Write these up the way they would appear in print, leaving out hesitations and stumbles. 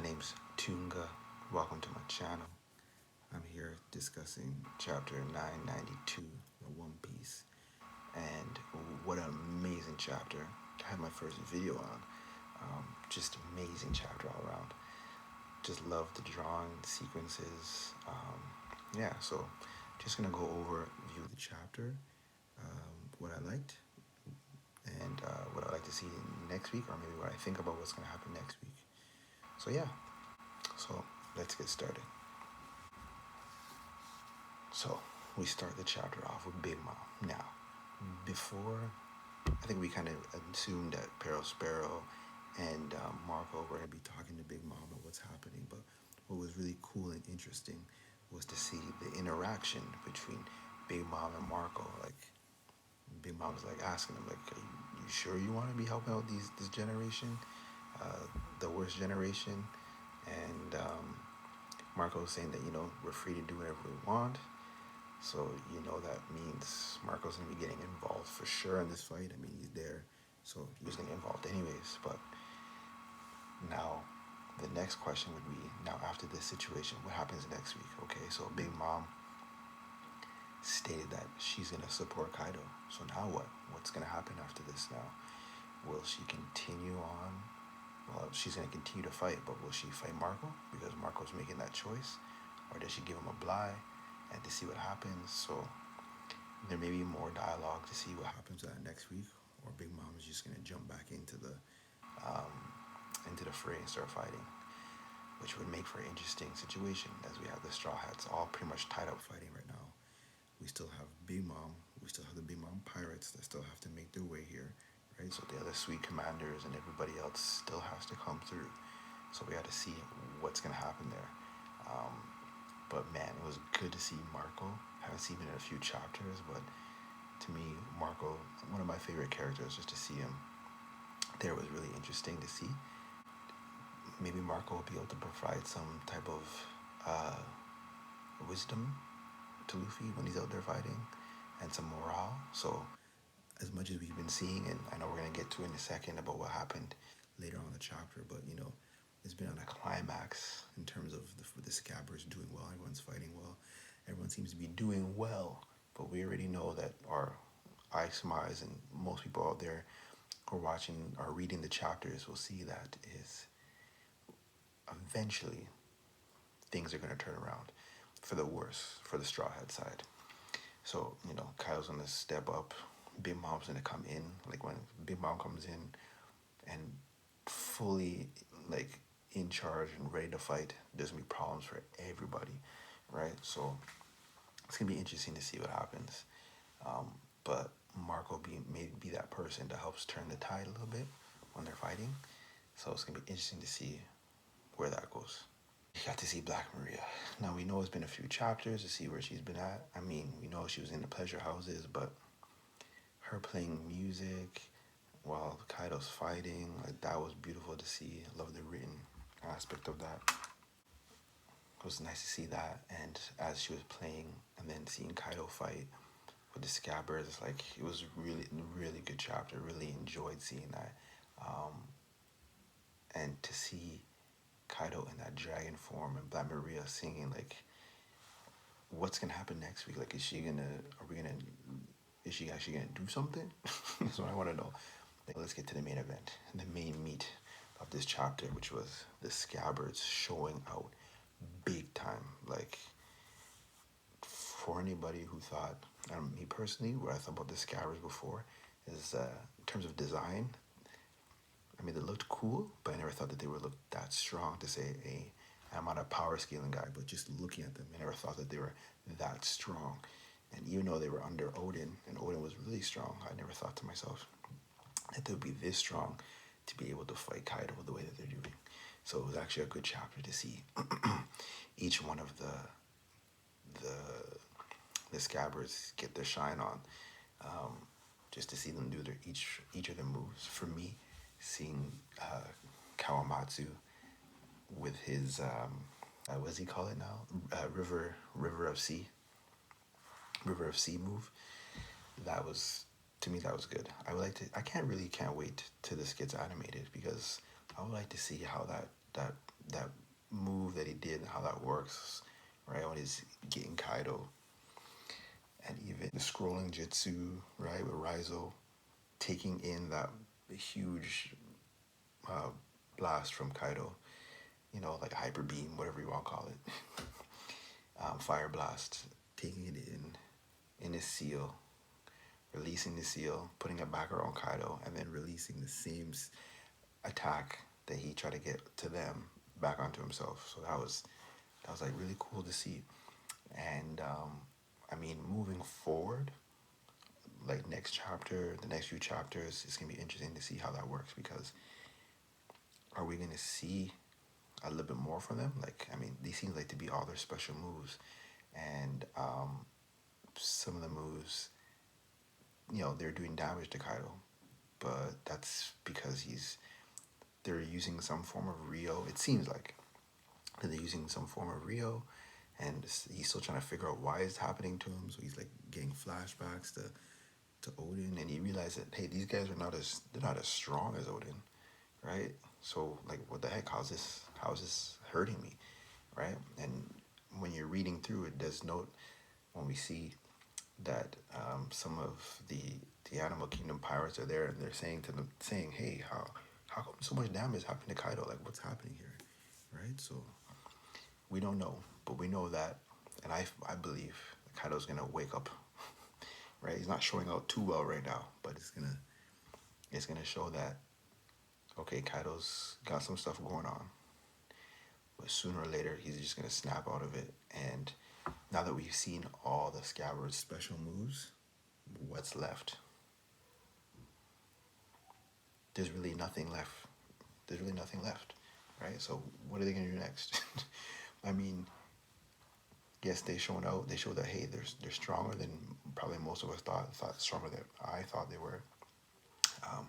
name's Tunga. Welcome to my channel. I'm here discussing chapter 992 of One Piece. And what an amazing chapter. I had my first video on. Just amazing chapter all around. Just love the drawing sequences. So just gonna go over view the chapter, what I liked, and what I'd like to see next week, or maybe what I think about what's gonna happen next week. So let's get started. So we start the chapter off with Big Mom. Now, before, I think we kind of assumed that Sparrow and Marco were going to be talking to Big Mom about what's happening, but what was really cool and interesting was to see the interaction between Big Mom and Marco. Like, Big Mom was like asking him, like, are you sure you want to be helping out this generation, the worst generation? And Marco was saying that, we're free to do whatever we want. So, that means Marco's going to be getting involved for sure in this fight. I mean, he's there, so he was going to get involved anyways. But now, the next question would be, now after this situation, what happens next week? Okay, so Big Mom stated that she's going to support Kaido. So now what? What's going to happen after this now? Will she continue on? Well, she's going to continue to fight, but will she fight Marco? Because Marco's making that choice. Or does she give him a bly and to see what happens? So there may be more dialogue to see what happens next week. Or Big Mom is just going to jump back into the fray and start fighting, which would make for an interesting situation, as we have the Straw Hats all pretty much tied up fighting right now. We still have Big Mom. We still have the Big Mom pirates that still have to make their way here, right? So the other Sweet Commanders and everybody else still has to come through. So we got to see what's going to happen there. But man, it was good to see Marco. I haven't seen him in a few chapters, but to me, Marco, one of my favorite characters, just to see him there was really interesting to see. Maybe Marco will be able to provide some type of wisdom to Luffy when he's out there fighting, and some morale. So as much as we've been seeing, and I know we're going to get to in a second about what happened later on in the chapter, but it's been on a climax in terms of the Scabbards doing well. Everyone's fighting well. Everyone seems to be doing well, but we already know that our eye surmise, and most people out there who are watching or reading the chapters will see that is eventually things are going to turn around for the worse for the Straw Hat side. So, Kyle's going to step up. Big Mom's going to come in. Like, when Big Mom comes in and fully, like, in charge and ready to fight, there's going to be problems for everybody, right? So it's going to be interesting to see what happens. But Marco may be that person that helps turn the tide a little bit when they're fighting. So it's going to be interesting to see where that goes. You got to see Black Maria. Now, we know it's been a few chapters to see where she's been at. I mean, we know she was in the pleasure houses, but her playing music while Kaido's fighting, like, that was beautiful to see. I love the written aspect of that. It was nice to see that. And as she was playing and then seeing Kaido fight with the Scabbards, like, it was really, really good chapter. Really enjoyed seeing that. And to see Kaido in that dragon form and Black Maria singing, like, what's gonna happen next week? Like, is she actually gonna do something? That's what I want to know. Let's get to the main event, the main meat of this chapter, which was the Scabbards showing out big time. Like, for anybody who thought, me personally, what I thought about the Scabbards before is, in terms of design, I mean, they looked cool, but I never thought that they would look that strong. To say, I'm not a power scaling guy, but just looking at them, I never thought that they were that strong. And even though they were under Odin, and Odin was really strong, I never thought to myself that they would be this strong to be able to fight Kaido the way that they're doing. So it was actually a good chapter to see each one of the Scabbards get their shine on. Just to see them do each of their moves. For me, seeing Kawamatsu with his what does he call it now? River of Sea move. That was, to me, that was good. I can't wait till this gets animated, because I would like to see how that that move that he did and how that works, right? When he's getting Kaido, and even the scrolling jutsu, right, with Raizo taking in that huge uh, blast from Kaido, like hyper beam, whatever you want to call it, fire blast, taking it in his seal, releasing the seal, putting it back around Kaido, and then releasing the same attack that he tried to get to them back onto himself. So that was like really cool to see. And I mean, moving forward, like next chapter, the next few chapters, it's gonna be interesting to see how that works, because are we gonna see a little bit more from them? Like, I mean, these seem like to be all their special moves, and some of the moves, they're doing damage to Kaido, but that's because they're using some form of Rio. It seems like that they're using some form of Rio, and he's still trying to figure out why it's happening to him. So he's like getting flashbacks to Odin, and he realized that, hey, these guys are not as strong as Odin, right? So like, what the heck? How's this hurting me, right? And when you're reading through it, there's note when we see that some of the Animal Kingdom pirates are there, and they're saying, hey, how come so much damage happened to Kaido? Like, what's happening here, right? So we don't know, but we know that, and I believe Kaido's gonna wake up, right? He's not showing out too well right now, but it's gonna show that, okay, Kaido's got some stuff going on, but sooner or later he's just gonna snap out of it. And now that we've seen all the Scabbards special moves, what's left? There's really nothing left. There's really nothing left, right? So what are they gonna do next? I mean, yes, they showed out. They showed that, hey, they're stronger than probably most of us thought stronger than I thought they were. I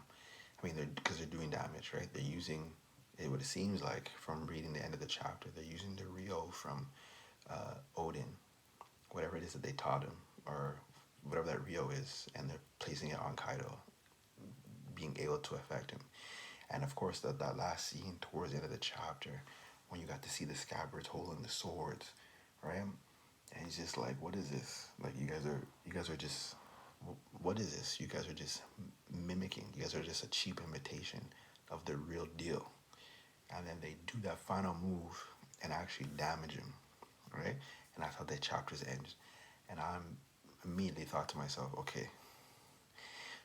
mean, they're doing damage, right? They're using it. What it seems like from reading the end of the chapter, they're using the Rio from Odin, whatever it is that they taught him, or whatever that Rio is, and they're placing it on Kaido, being able to affect him. And of course, that last scene towards the end of the chapter, when you got to see the Scabbards holding the swords, right? And he's just like, what is this? Like, you guys are just, what is this? You guys are just mimicking. You guys are just a cheap imitation of the real deal. And then they do that final move and actually damage him, right? And that's how the chapters end. And I immediately thought to myself, okay,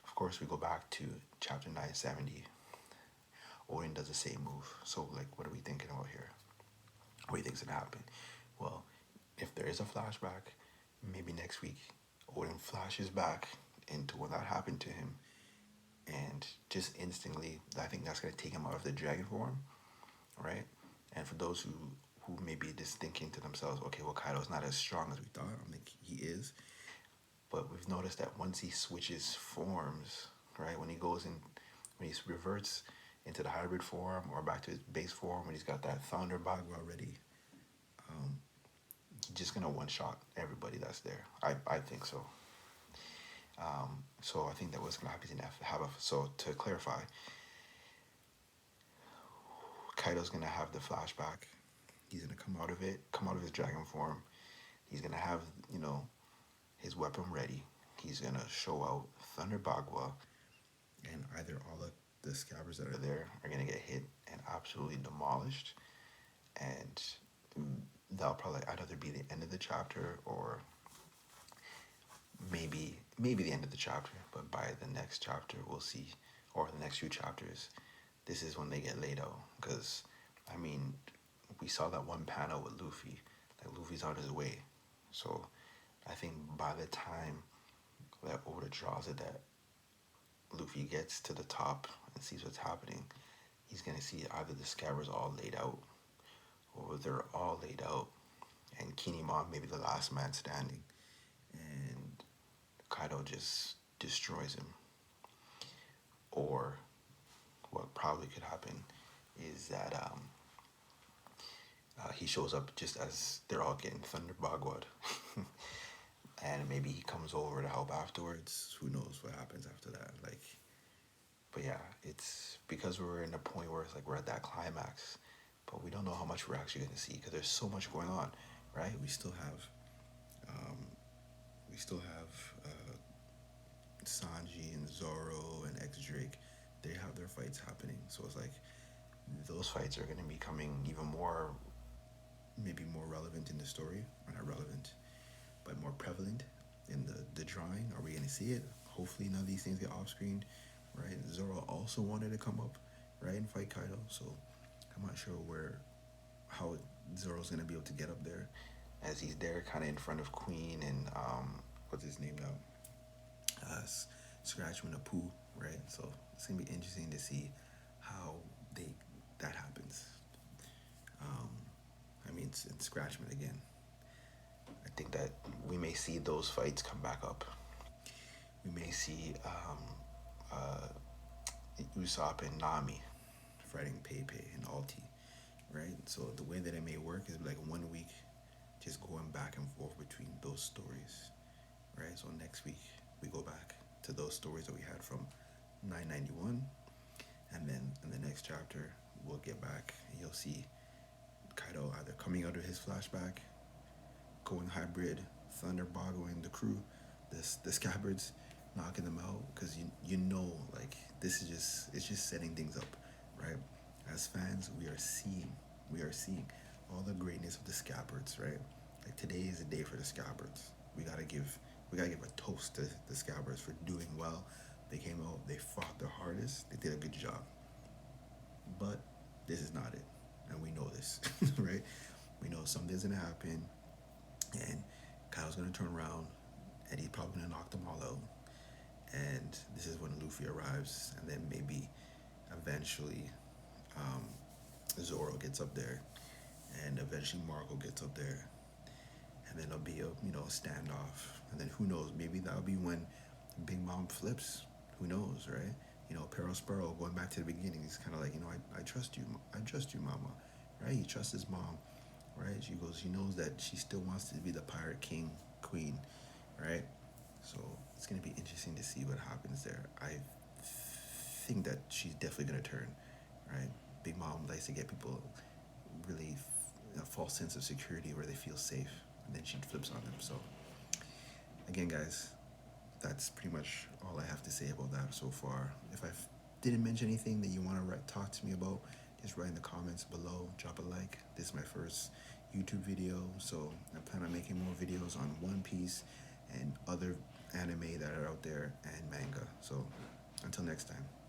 of course we go back to chapter 970. Odin does the same move. So, like, what are we thinking about here? What do you think's gonna happen? Well, if there is a flashback, maybe next week, Odin flashes back into when that happened to him, and just instantly, I think that's gonna take him out of the dragon form, right? And for those who may be just thinking to themselves, okay, well, Kaido's not as strong as we thought. I think he is, but we've noticed that once he switches forms, right, when he reverts into the hybrid form or back to his base form, when he's got that Thunder Bagua already, he's just gonna one shot everybody that's there. I think so. So I think that what's gonna happen is so to clarify, Kaido's gonna have the flashback. He's gonna come out of his dragon form. He's gonna have, his weapon ready. He's gonna show out Thunder Bagua, and either all of the Scabbards that are there are gonna get hit and absolutely demolished, and that'll probably either be the end of the chapter, or maybe the end of the chapter. But by the next chapter, we'll see, or the next few chapters, this is when they get laid out. Because, I mean, we saw that one panel with Luffy, like Luffy's on his way. So I think by the time that Oda draws it, that Luffy gets to the top and sees what's happening, he's gonna see either the Scabbards all laid out, or they're all laid out, and Kinemon maybe the last man standing, and Kaido just destroys him. Or what probably could happen is that he shows up just as they're all getting Thunder Bagwad. And maybe he comes over to help afterwards. Who knows what happens after that? But yeah, it's because we're in a point where it's like we're at that climax. but we don't know how much we're actually going to see because there's so much going on, right? Um, we still have Sanji and Zoro and X Drake. They have their fights happening, so it's like those fights are going to be coming even more, maybe more relevant in the story, or not relevant, but more prevalent in the drawing. Are we going to see it? Hopefully, none of these things get off screen, right? Zoro also wanted to come up, right, and fight Kaido, so I'm not sure how Zoro's going to be able to get up there, as he's there kind of in front of Queen and what's his name now, uh, Scratchman a Pooh, right? So it's gonna be interesting to see how they that happens. Um, I mean, it's Scratchman again. I think that we may see those fights come back up. We may see uh, Usopp and Nami fighting Pepe and Alti, right? So the way that it may work is like 1 week just going back and forth between those stories, right? So next week we go back to those stories that we had from 991, and then in the next chapter we'll get back and you'll see Kaido either coming out of his flashback, going hybrid, Thunder boggling the crew, the Scabbards, knocking them out, because you know, like, this is just, it's just setting things up, right? As fans, we are seeing all the greatness of the Scabbards, right? Like, today is a day for the Scabbards. We gotta give a toast to the Scabbards for doing well. They came out, they fought their hardest, they did a good job. But this is not it, and we know this, right? We know something's gonna happen, and Kyle's gonna turn around, and he's probably gonna knock them all out. And this is when Luffy arrives, and then maybe eventually um, Zoro gets up there, and eventually Marco gets up there, and then there'll be a standoff, and then who knows? Maybe that'll be when Big Mom flips. Who knows, right? Peril Sparrow, going back to the beginning, he's kind of like, I trust you, Mama, right? He trusts his mom, right? She goes, she knows that she still wants to be the pirate king, queen, right? So it's gonna be interesting to see what happens there. I think that she's definitely gonna turn, right? Big Mom likes to get people really a false sense of security where they feel safe, and then she flips on them. So again, guys, that's pretty much all I have to say about that so far. If I didn't mention anything that you want to talk to me about, just write in the comments below. Drop a like. This is my first YouTube video, so I plan on making more videos on One Piece and other anime that are out there and manga. So until next time.